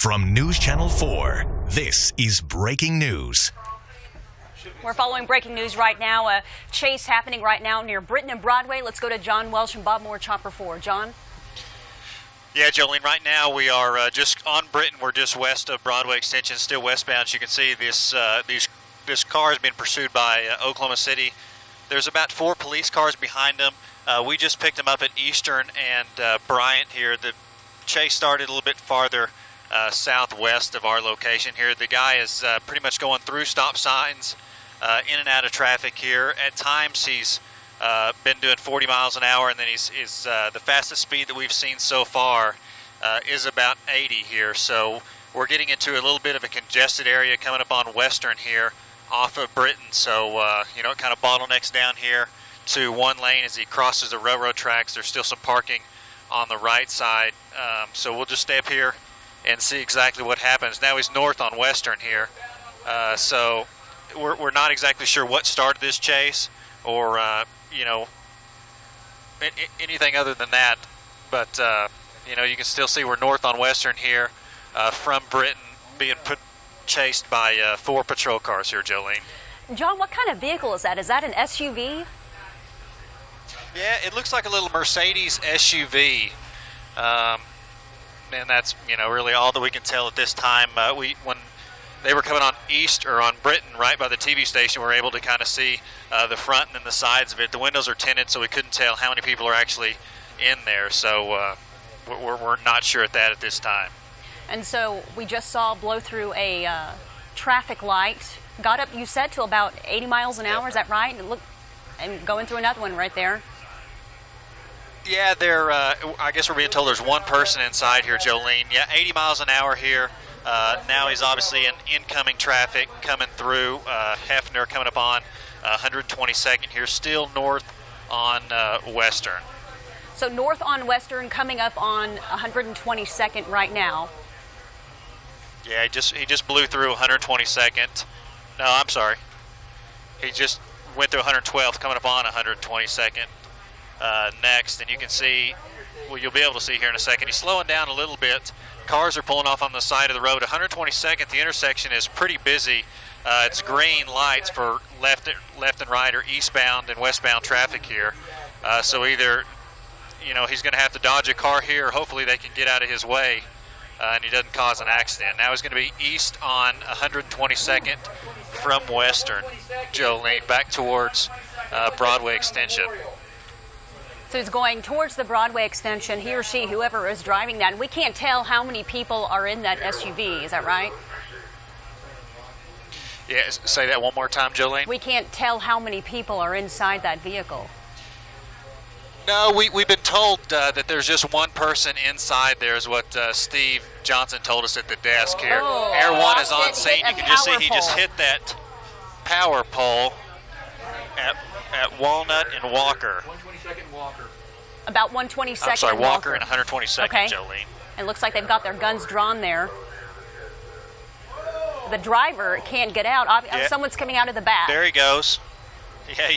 From News Channel 4, this is breaking news. We're following breaking news right now. A chase happening right now near Britton and Broadway. Let's go to John Welsh and Bob Moore, Chopper 4. John? Yeah, Jolene, right now we are just on Britton. We're just west of Broadway Extension, still westbound. As you can see, this car is being pursued by Oklahoma City. There's about 4 police cars behind them. We just picked them up at Eastern and Bryant here. The chase started a little bit farther southwest of our location here. The guy is pretty much going through stop signs, in and out of traffic here. At times he's been doing 40 miles an hour, and then he's the fastest speed that we've seen so far is about 80 here. So we're getting into a little bit of a congested area coming up on Western here off of Britton. So it kind of bottlenecks down here to one lane as he crosses the railroad tracks. There's still some parking on the right side, so we'll just stay up here and see exactly what happens. Now he's north on Western here, so we're not exactly sure what started this chase or anything other than that, but you can still see we're north on Western here from Britton, being chased by 4 patrol cars here, Jolene. John, what kind of vehicle is that? Is that an SUV? Yeah, it looks like a little Mercedes SUV, and that's really all that we can tell at this time. When they were coming on East or on Britton, right by the TV station, we were able to kind of see the front and then the sides of it. The windows are tinted, so we couldn't tell how many people are actually in there. So we're not sure at that at this time. And so we just saw blow through a traffic light. Got up, you said, to about 80 miles an hour. Yep. Is that right? And going through another one right there. Yeah, I guess we're being told there's one person inside here, Jolene. Yeah, 80 miles an hour here. Now he's obviously in incoming traffic coming through. Hefner coming up on 122nd here, still north on Western. So north on Western, coming up on 122nd right now. Yeah, he just blew through 122nd. No, I'm sorry. He just went through 112th, coming up on 122nd. Next, and you can see, well, you'll be able to see here in a second, he's slowing down a little bit. Cars are pulling off on the side of the road. 122nd, the intersection is pretty busy. It's green lights for left and right, or eastbound and westbound traffic here. So either he's going to have to dodge a car here, or hopefully they can get out of his way and he doesn't cause an accident. Now he's going to be east on 122nd from Western, Jolene, back towards Broadway Extension. So he's going towards the Broadway Extension, he or she, whoever is driving that. And we can't tell how many people are in that SUV, is that right? Yeah, say that one more time, Jolene. We can't tell how many people are inside that vehicle. No, we've been told that there's just one person inside there, is what Steve Johnson told us at the desk here. Oh, Air 1 is on scene. You can just see he just hit that power pole at Walnut and Walker. 122nd Walker. About 122nd. I'm sorry, Walker and 122nd, okay. Jolene. It looks like they've got their guns drawn there. The driver can't get out. Yeah. Someone's coming out of the back. There he goes. Yeah,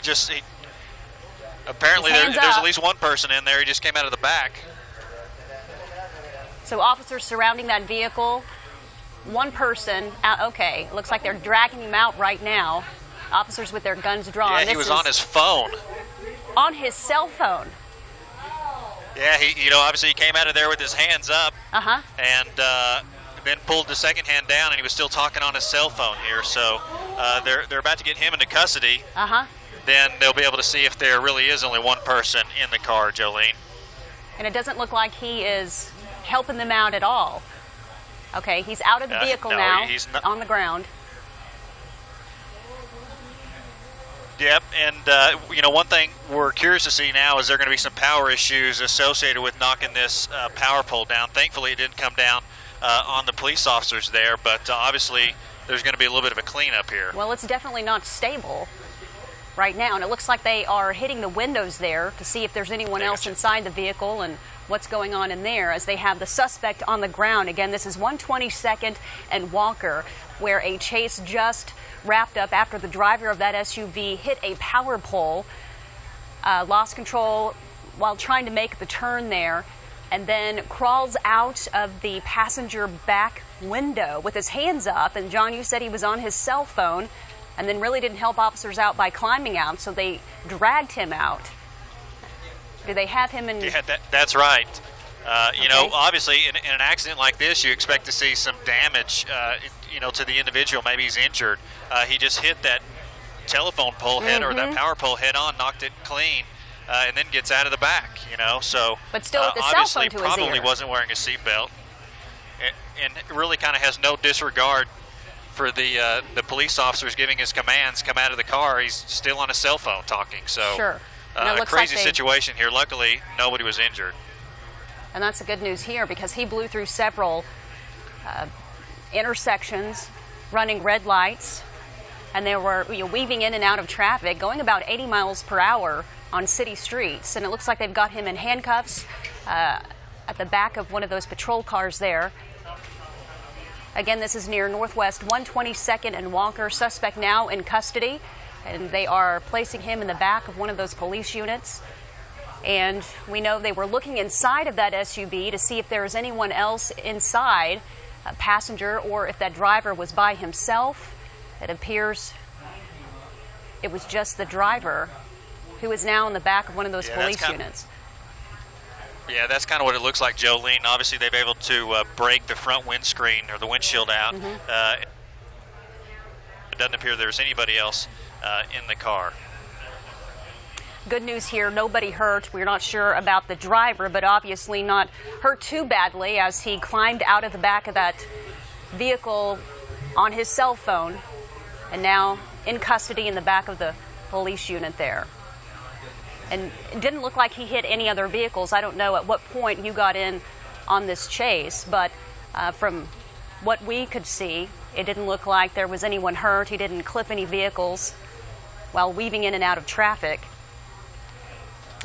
apparently there's at least one person in there. He just came out of the back. So officers surrounding that vehicle. One person out. Okay, looks like they're dragging him out right now. Officers with their guns drawn. Yeah, he was on his phone. On his cell phone. Yeah, obviously he came out of there with his hands up. Uh-huh. And then pulled the second hand down, and he was still talking on his cell phone here. So they're about to get him into custody. Uh-huh. Then they'll be able to see if there really is only one person in the car, Jolene. And it doesn't look like he is helping them out at all. Okay, he's out of the vehicle now, he's on the ground. Yep, and one thing we're curious to see now is there going to be some power issues associated with knocking this power pole down. Thankfully, it didn't come down on the police officers there, but obviously there's going to be a little bit of a cleanup here. Well, it's definitely not stable right now, and it looks like they are hitting the windows there to see if there's anyone else inside the vehicle and what's going on in there, as they have the suspect on the ground. Again, this is 122nd and Walker, where a chase just wrapped up after the driver of that SUV hit a power pole, lost control while trying to make the turn there. and then crawls out of the passenger back window with his hands up. And John, you said he was on his cell phone and then really didn't help officers out by climbing out, so they dragged him out. Do they have him in? Yeah, that's right. You Okay. know, obviously, in an accident like this, you expect to see some damage, you know, to the individual. Maybe he's injured. He just hit that telephone pole head or that power pole head on, knocked it clean, and then gets out of the back, you know. So But still with the cell obviously phone to his probably ear. wasn't wearing a seatbelt, and really kind of has no disregard for the police officers giving his commands. Come out of the car. He's still on a cell phone talking. So Sure. And it a looks like crazy situation here. Luckily, nobody was injured. And that's the good news here, because he blew through several intersections, running red lights, and they were weaving in and out of traffic, going about 80 miles per hour on city streets. And it looks like they've got him in handcuffs at the back of one of those patrol cars there. Again, this is near Northwest 122nd and Walker. Suspect now in custody, and they are placing him in the back of one of those police units. And we know they were looking inside of that SUV to see if there was anyone else inside, a passenger, or if that driver was by himself. It appears it was just the driver, who is now in the back of one of those police units. Yeah, that's kind of what it looks like, Jolene. Obviously, they've been able to break the front windscreen or the windshield out. It doesn't appear there's anybody else in the car. Good news here, nobody hurt. We're not sure about the driver, but obviously not hurt too badly as he climbed out of the back of that vehicle on his cell phone and now in custody in the back of the police unit there. And it didn't look like he hit any other vehicles. I don't know at what point you got in on this chase, but from what we could see, it didn't look like there was anyone hurt. He didn't clip any vehicles while weaving in and out of traffic.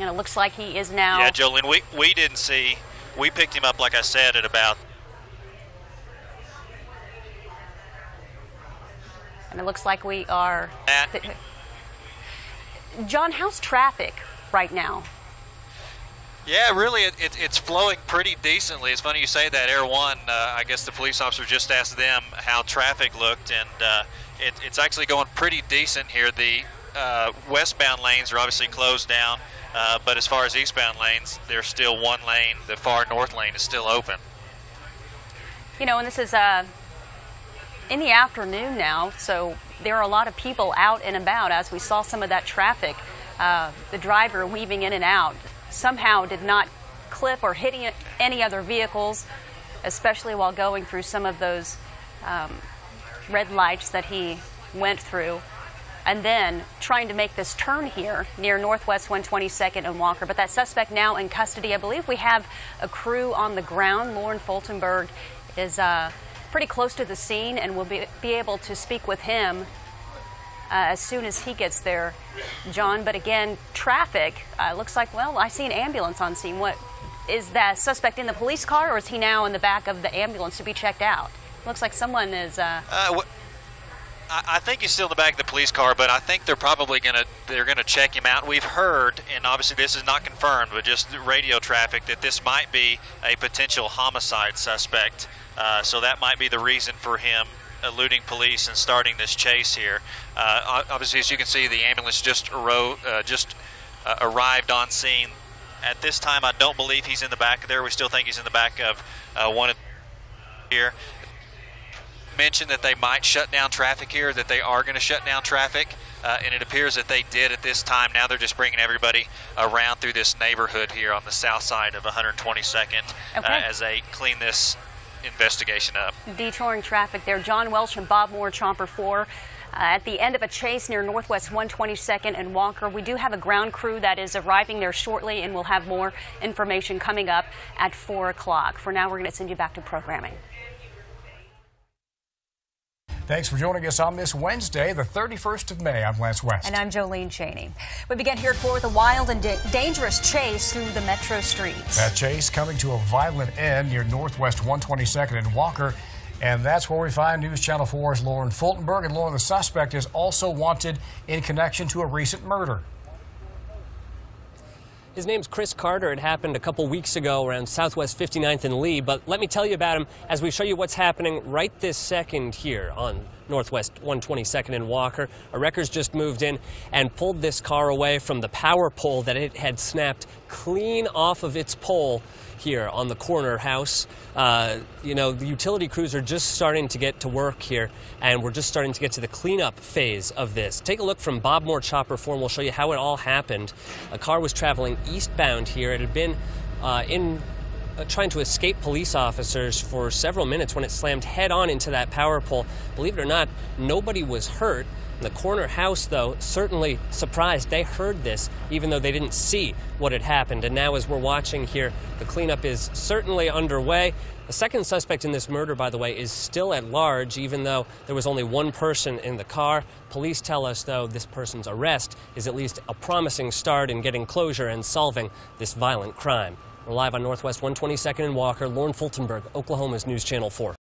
And it looks like he is now. Yeah, Jolene, we didn't see. We picked him up, like I said, at about. And it looks like we are. John, how's traffic right now? Yeah, really, it's flowing pretty decently. It's funny you say that. Air One, I guess the police officer just asked them how traffic looked, and it's actually going pretty decent here. The westbound lanes are obviously closed down. But as far as eastbound lanes, there's still one lane. The far north lane is still open. You know, and this is in the afternoon now, so there are a lot of people out and about. As we saw some of that traffic, the driver weaving in and out somehow did not clip or hit any other vehicles, especially while going through some of those red lights that he went through. And then trying to make this turn here near Northwest 122nd and Walker. But that suspect now in custody. I believe we have a crew on the ground. Lauren Fultonberg is pretty close to the scene, and we'll be able to speak with him as soon as he gets there, John. But again, traffic looks like, well, I see an ambulance on scene. What is that suspect in the police car, or is he now in the back of the ambulance to be checked out? Looks like someone is. I think he's still in the back of the police car, but I think they're probably gonna check him out. We've heard, and obviously this is not confirmed, but just radio traffic, that this might be a potential homicide suspect. So that might be the reason for him eluding police and starting this chase here. Obviously, as you can see, the ambulance just arrived on scene. At this time, I don't believe he's in the back there. We still think he's in the back of one of here. Mentioned that they might shut down traffic here, that they are going to shut down traffic, and it appears that they did at this time. Now they're just bringing everybody around through this neighborhood here on the south side of 122nd as they clean this investigation up. Detouring traffic there. John Welsh and Bob Moore, Chomper 4. At the end of a chase near Northwest 122nd and Walker. We do have a ground crew that is arriving there shortly, and we'll have more information coming up at 4 o'clock. For now, we're going to send you back to programming. Thanks for joining us on this Wednesday, the 31st of May. I'm Lance West. And I'm Jolene Cheney. We begin here at 4 with a wild and dangerous chase through the metro streets. That chase coming to a violent end near Northwest 122nd and Walker. And that's where we find News Channel 4's Lauren Fultonberg. And Lauren, the suspect is also wanted in connection to a recent murder. His name's Chris Carter. It happened a couple weeks ago around Southwest 59th and Lee, but let me tell you about him as we show you what's happening right this second here on Northwest 122nd and Walker. A wrecker's just moved in and pulled this car away from the power pole that it had snapped clean off of its pole here on the corner house. You know, the utility crews are just starting to get to work here, and we're just starting to get to the cleanup phase of this. Take a look from Bob Moore Chopper 4, and we'll show you how it all happened. A car was traveling eastbound here. It had been trying to escape police officers for several minutes when it slammed head-on into that power pole. Believe it or not, nobody was hurt. The corner house, though, certainly surprised. They heard this, even though they didn't see what had happened. And now, as we're watching here, the cleanup is certainly underway. The second suspect in this murder, by the way, is still at large, even though there was only one person in the car. Police tell us, though, this person's arrest is at least a promising start in getting closure and solving this violent crime. We're live on Northwest 122nd and Walker. Lauren Fultonberg, Oklahoma's News Channel 4.